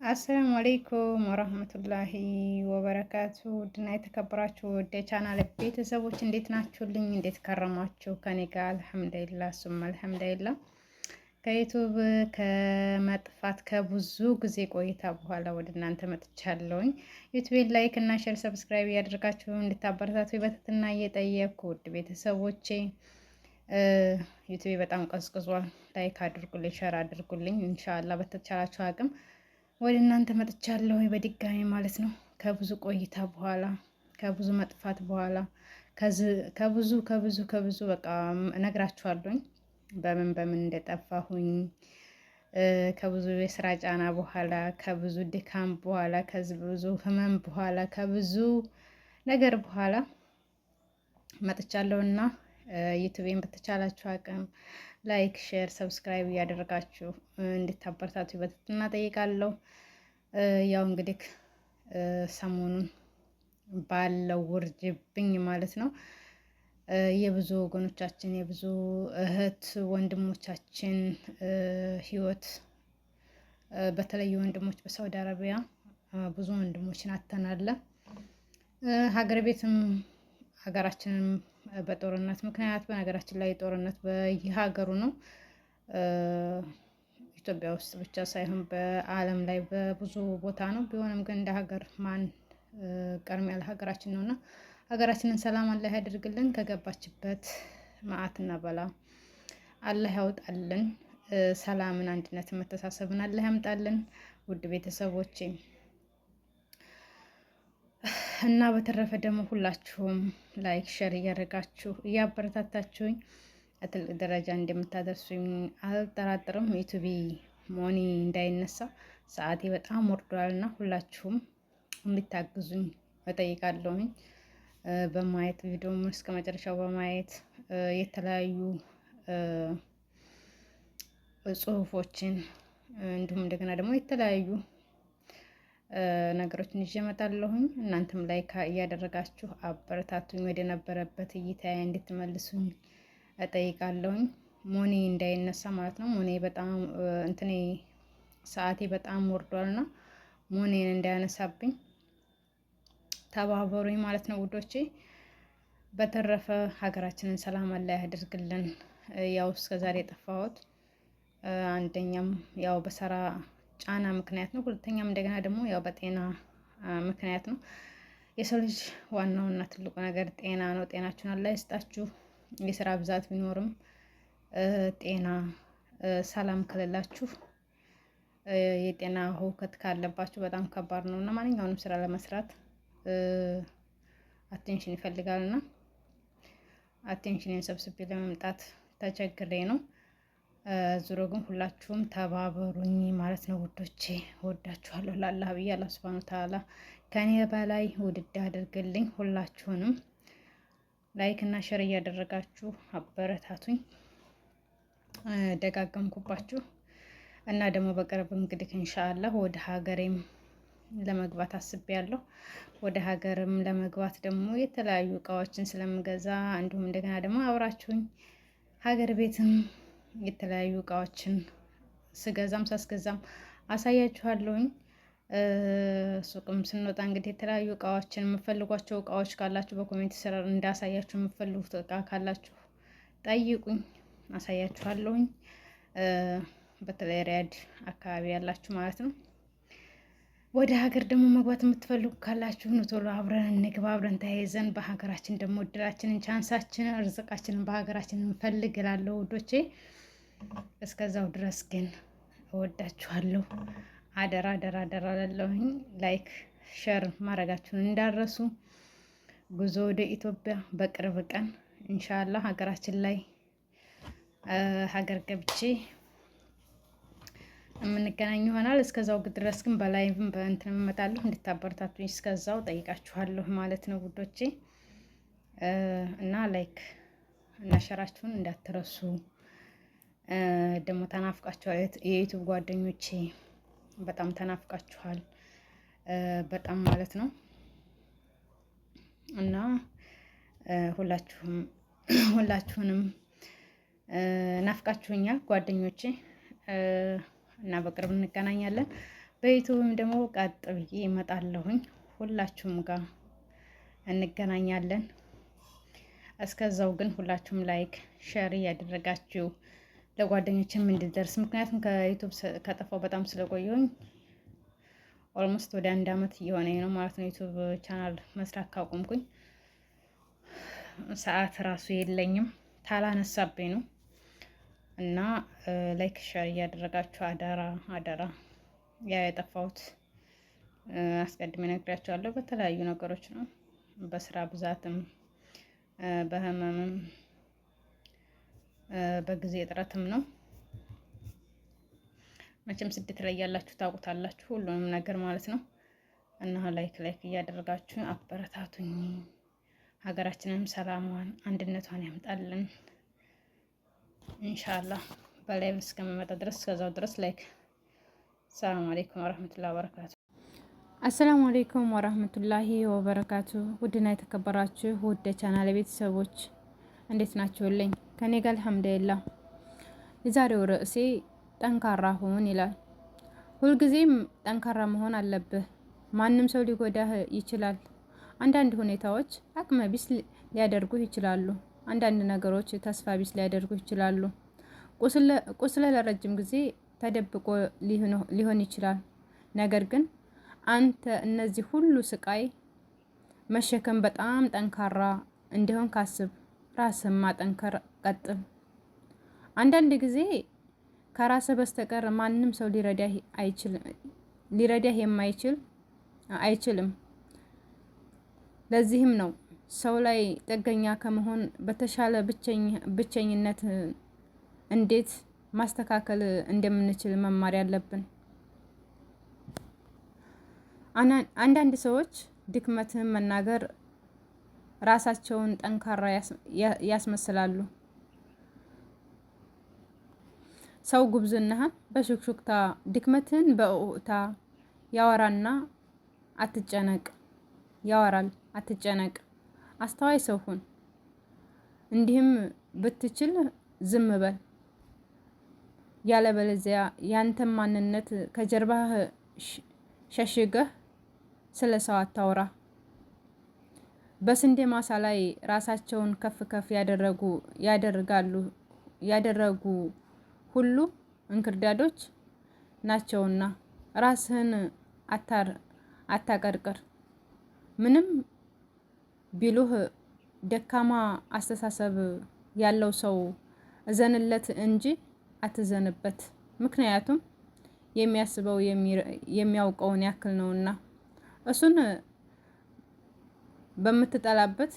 አሰላሙ አለይኩም ወራህመቱላሂ ወበረካቱ። ውድና የተከበራችሁ ወደ ቻናል ቤተሰቦች እንዴት ናችሁልኝ? እንዴት ከረማችሁ? ከኔ ጋር አልሐምዱሊላህ ሱም አልሐምዱሊላህ። ከዩቱብ ከመጥፋት ከብዙ ጊዜ ቆይታ በኋላ ወደ እናንተ መጥቻለሁኝ። ዩቱቤን ላይክ እና ሼር ሰብስክራይብ እያደረጋችሁ እንድታበረታቱ በትህትና እየጠየቅኩ ውድ ቤተሰቦቼ ዩቱቤ በጣም ቀዝቅዟል። ላይክ አድርጉልኝ፣ ሼር አድርጉልኝ። ኢንሻአላህ በተቻላችሁ አቅም ወደ እናንተ መጥቻለሁ በድጋሚ ማለት ነው። ከብዙ ቆይታ በኋላ ከብዙ መጥፋት በኋላ ከብዙ በቃ እነግራችኋለሁኝ በምን እንደጠፋሁኝ ከብዙ የስራ ጫና በኋላ ከብዙ ድካም በኋላ ከብዙ ህመም በኋላ ከብዙ ነገር በኋላ መጥቻለሁና ዩቲዩብን በተቻላችሁ አቅም ላይክ፣ ሼር፣ ሰብስክራይብ እያደረጋችሁ እንድታበረታቱ በትህትና ጠይቃለሁ። ያው እንግዲህ ሰሞኑን ባለው ውርጅብኝ ማለት ነው የብዙ ወገኖቻችን የብዙ እህት ወንድሞቻችን ህይወት በተለይ ወንድሞች በሳውዲ አረቢያ ብዙ ወንድሞችን አተናለ። ሀገር ቤትም ሀገራችንም በጦርነት ምክንያት በነገራችን ላይ ጦርነት በየሀገሩ ነው። ኢትዮጵያ ውስጥ ብቻ ሳይሆን በዓለም ላይ በብዙ ቦታ ነው። ቢሆንም ግን እንደ ሀገር ማን ቀርም ያለ ሀገራችን ነውና ሀገራችንን ሰላም አላህ ያደርግልን። ከገባችበት መዓትና በላ አላህ ያውጣልን። ሰላምን፣ አንድነትን፣ መተሳሰብን አላህ ያምጣልን። ውድ ቤተሰቦቼ እና በተረፈ ደግሞ ሁላችሁም ላይክ ሸር እያደረጋችሁ እያበረታታችሁኝ ትልቅ ደረጃ እንደምታደርሱኝ አልጠራጥርም። ዩቱቢ ሞኒ እንዳይነሳ ሰዓቴ በጣም ወርዷልና ሁላችሁም እንድታግዙኝ እጠይቃለሁኝ። በማየት ቪዲዮውን እስከ መጨረሻው በማየት የተለያዩ ጽሁፎችን እንዲሁም እንደገና ደግሞ የተለያዩ ነገሮችን ይዤ እመጣለሁኝ። እናንተም ላይክ እያደረጋችሁ አበረታቱኝ፣ ወደ ነበረበት እይታዬ እንድትመልሱኝ እጠይቃለሁኝ። ሞኔ እንዳይነሳ ማለት ነው። ሞኔ በጣም እንትኔ ሰዓቴ በጣም ወርዷልና ሞኔን እንዳያነሳብኝ ተባበሩኝ ማለት ነው ውዶቼ። በተረፈ ሀገራችንን ሰላም አላህ ያደርግልን። ያው እስከዛሬ የጠፋሁት አንደኛም ያው በስራ ጫና ምክንያት ነው። ሁለተኛም እንደገና ደግሞ ያው በጤና ምክንያት ነው። የሰው ልጅ ዋናውና ትልቁ ነገር ጤና ነው። ጤናችሁን አላህ ይስጣችሁ። የስራ ብዛት ቢኖርም ጤና ሰላም ከሌላችሁ የጤና ህውከት ካለባችሁ በጣም ከባድ ነው እና ማንኛውንም ስራ ለመስራት አቴንሽን ይፈልጋልና አቴንሽንን ሰብስቤ ለመምጣት ተቸግሬ ነው። ዙሮ ግን ሁላችሁም ተባበሩኝ ማለት ነው ውዶቼ። ወዳችኋለሁ። ላላህ ብዬ አላህ ሱብሃነሁ ወተዓላ ከኔ በላይ ውድድ አድርግልኝ። ሁላችሁንም ላይክ እና ሸር እያደረጋችሁ አበረታቱኝ። ደጋገምኩባችሁ እና ደግሞ በቅርብ እንግዲህ ኢንሻአላህ ወደ ሀገሬም ለመግባት አስቤያለሁ። ወደ ሀገርም ለመግባት ደግሞ የተለያዩ እቃዎችን ስለምገዛ እንዲሁም እንደገና ደግሞ አብራችሁኝ ሀገር ቤትም የተለያዩ እቃዎችን ስገዛም ሳስገዛም አሳያችኋለሁኝ። ሱቅም ስንወጣ እንግዲህ የተለያዩ እቃዎችን የምፈልጓቸው እቃዎች ካላችሁ በኮሜንት ስር እንዳሳያችሁ የምፈልጉት እቃ ካላችሁ ጠይቁኝ፣ አሳያችኋለሁኝ። በተለይ ሪያድ አካባቢ ያላችሁ ማለት ነው። ወደ ሀገር ደግሞ መግባት የምትፈልጉ ካላችሁ ኑ ቶሎ አብረን እንግባ፣ አብረን ተያይዘን በሀገራችን ደግሞ እድላችንን፣ ቻንሳችንን፣ እርዝቃችንን በሀገራችን እንፈልግ እላለሁ ውዶቼ። እስከዛው ድረስ ግን እወዳችኋለሁ። አደራ አደራ አደራ ላለሁኝ ላይክ ሸር ማድረጋችሁን እንዳረሱ። ጉዞ ወደ ኢትዮጵያ በቅርብ ቀን ኢንሻአላህ ሀገራችን ላይ ሀገር ገብቼ የምንገናኝ ይሆናል። እስከዛው ድረስ ግን በላይቭም በእንትን እመጣለሁ እንድታበረታቱኝ እስከዛው ጠይቃችኋለሁ ማለት ነው ውዶቼ። እና ላይክ እና ሸራችሁን እንዳትረሱ። ደግሞ ተናፍቃችኋል የዩቲዩብ ጓደኞቼ፣ በጣም ተናፍቃችኋል በጣም ማለት ነው። እና ሁላችሁንም ናፍቃችሁኛል ጓደኞቼ። እና በቅርብ እንገናኛለን። በዩቱብም ደግሞ ቀጥ ብዬ እመጣለሁኝ። ሁላችሁም ጋር እንገናኛለን። እስከዛው ግን ሁላችሁም ላይክ ሼር እያደረጋችሁ ለጓደኞችም እንድደርስ፣ ምክንያቱም ከዩቱብ ከጠፋው በጣም ስለቆየሁኝ ኦልሞስት ወደ 1 አመት እየሆነኝ ነው ማለት ነው። ዩቱብ ቻናል መስራት ካቆምኩኝ ሰዓት ራሱ የለኝም ታላነሳብኝ ነው እና ላይክ ሼር እያደረጋችሁ አደራ አደራ። ያ የጠፋሁት አስቀድሜ ነግሬያቸዋለሁ። በተለያዩ ነገሮች ነው፣ በስራ ብዛትም በህመምም በጊዜ እጥረትም ነው። መቼም ስደት ላይ ያላችሁ ታውቁታላችሁ ሁሉንም ነገር ማለት ነው። እና ላይክ እያደረጋችሁ አበረታቱኝ። ሀገራችንም ሰላሟን አንድነቷን ያምጣልን ኢንሻአላህ። በላይ እስከምመጣ ድረስ እስከዛው ድረስ ላይክ። ሰላም አለይኩም ወራህመቱላሂ ወበረካቱ። አሰላሙ አለይኩም ወራህመቱላሂ ወበረካቱ። ውድና የተከበራችሁ ውድ ቻናል ቤተሰቦች እንዴት ናችሁልኝ? ከኔ ጋር አልሐምዱሊላህ። የዛሬው ርዕሴ ጠንካራ ሁን ይላል። ሁልጊዜም ጠንካራ መሆን አለብህ። ማንም ሰው ሊጎዳህ ይችላል። አንዳንድ ሁኔታዎች አቅመ ቢስ ሊያደርጉህ ይችላሉ። አንዳንድ ነገሮች ተስፋ ቢስ ሊያደርጉህ ይችላሉ። ቁስለ ለረጅም ጊዜ ተደብቆ ሊሆን ይችላል። ነገር ግን አንተ እነዚህ ሁሉ ስቃይ መሸከም በጣም ጠንካራ እንዲሆን ካስብ፣ ራስህን ማጠንከር ቀጥል። አንዳንድ ጊዜ ከራስህ በስተቀር ማንም ሰው ሊረዳህ አይችልም። ለዚህም ነው ሰው ላይ ጥገኛ ከመሆን በተሻለ ብቸኝነት እንዴት ማስተካከል እንደምንችል መማር ያለብን። አንዳንድ ሰዎች ድክመትህን መናገር ራሳቸውን ጠንካራ ያስመስላሉ። ሰው ጉብዝናህን በሹክሹክታ ድክመትህን በእውታ ያወራል። አትጨነቅ። አስተዋይ ሰው ሁን። እንዲህም ብትችል ዝም በል። ያለበለዚያ ያንተን ማንነት ከጀርባህ ሸሽገህ ስለ ሰው አታውራ። በስንዴ ማሳ ላይ ራሳቸውን ከፍ ከፍ ያደረጉ ሁሉ እንክርዳዶች ናቸውና ራስህን አታቀርቅር። ምንም ቢሉህ ደካማ አስተሳሰብ ያለው ሰው እዘንለት እንጂ አትዘንበት። ምክንያቱም የሚያስበው የሚያውቀውን ያክል ነውና። እሱን በምትጠላበት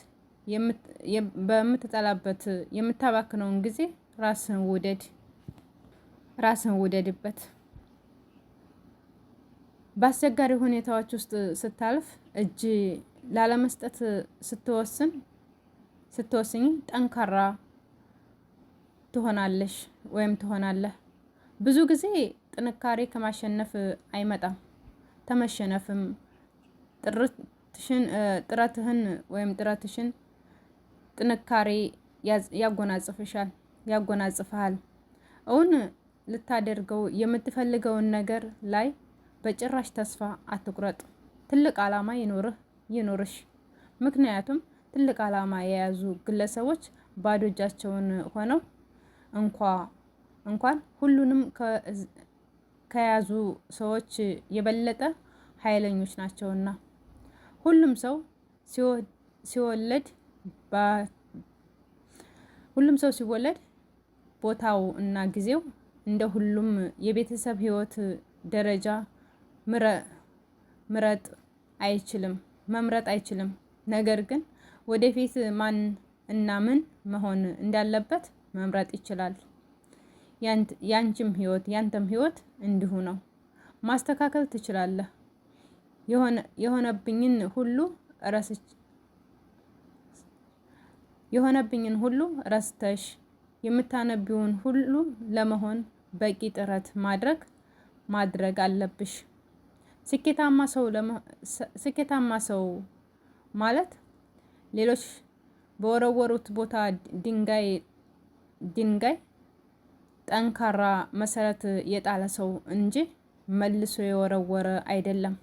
የምታባክነውን ጊዜ ራስህን ውደድበት። በአስቸጋሪ ሁኔታዎች ውስጥ ስታልፍ እጅ ላለመስጠት ስትወስኝ ጠንካራ ትሆናለሽ ወይም ትሆናለህ። ብዙ ጊዜ ጥንካሬ ከማሸነፍ አይመጣም፣ ተመሸነፍም። ጥረትሽን ጥንካሬ ያጎናጽፍሃል። እውን ልታደርገው የምትፈልገውን ነገር ላይ በጭራሽ ተስፋ አትቁረጥ። ትልቅ ዓላማ ይኖርሽ። ምክንያቱም ትልቅ ዓላማ የያዙ ግለሰቦች ባዶ እጃቸውን ሆነው እንኳን ሁሉንም ከያዙ ሰዎች የበለጠ ኃይለኞች ናቸውና። ሁሉም ሰው ሲወለድ ቦታው እና ጊዜው እንደ ሁሉም የቤተሰብ ህይወት ደረጃ መምረጥ አይችልም። ነገር ግን ወደፊት ማን እና ምን መሆን እንዳለበት መምረጥ ይችላል። ያንተም ህይወት እንዲሁ ነው። ማስተካከል ትችላለህ። የሆነብኝን ሁሉ ረስተሽ የምታነቢውን ሁሉ ለመሆን በቂ ጥረት ማድረግ አለብሽ። ስኬታማ ሰው ማለት ሌሎች በወረወሩት ቦታ ድንጋይ ጠንካራ መሰረት የጣለ ሰው እንጂ መልሶ የወረወረ አይደለም።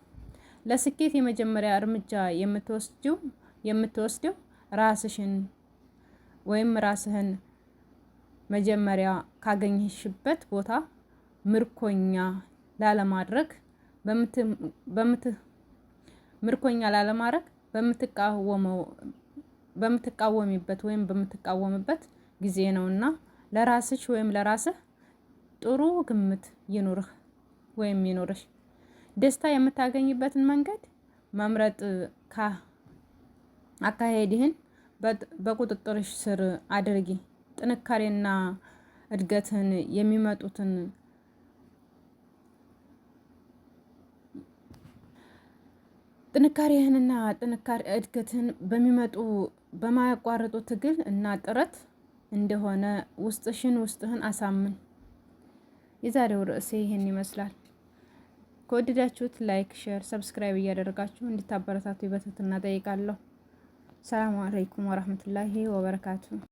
ለስኬት የመጀመሪያ እርምጃ የምትወስደው ራስሽን ወይም ራስህን መጀመሪያ ካገኘሽበት ቦታ ምርኮኛ ላለማድረግ በምትቃወሚበት ወይም በምትቃወምበት ጊዜ ነውና ለራስሽ ወይም ለራስህ ጥሩ ግምት ይኑርህ ወይም ይኑርሽ። ደስታ የምታገኝበትን መንገድ መምረጥ አካሄድህን በቁጥጥርሽ ስር አድርጊ። ጥንካሬና እድገትን የሚመጡትን ጥንካሬህንና እድገትን በማያቋርጡ ትግል እና ጥረት እንደሆነ ውስጥህን አሳምን። የዛሬው ርዕሴ ይህን ይመስላል። ከወደዳችሁት ላይክ፣ ሼር፣ ሰብስክራይብ እያደረጋችሁ እንድታበረታቱ በትህትና ጠይቃለሁ። ሰላም አለይኩም ወራህመቱላሂ ወበረካቱ።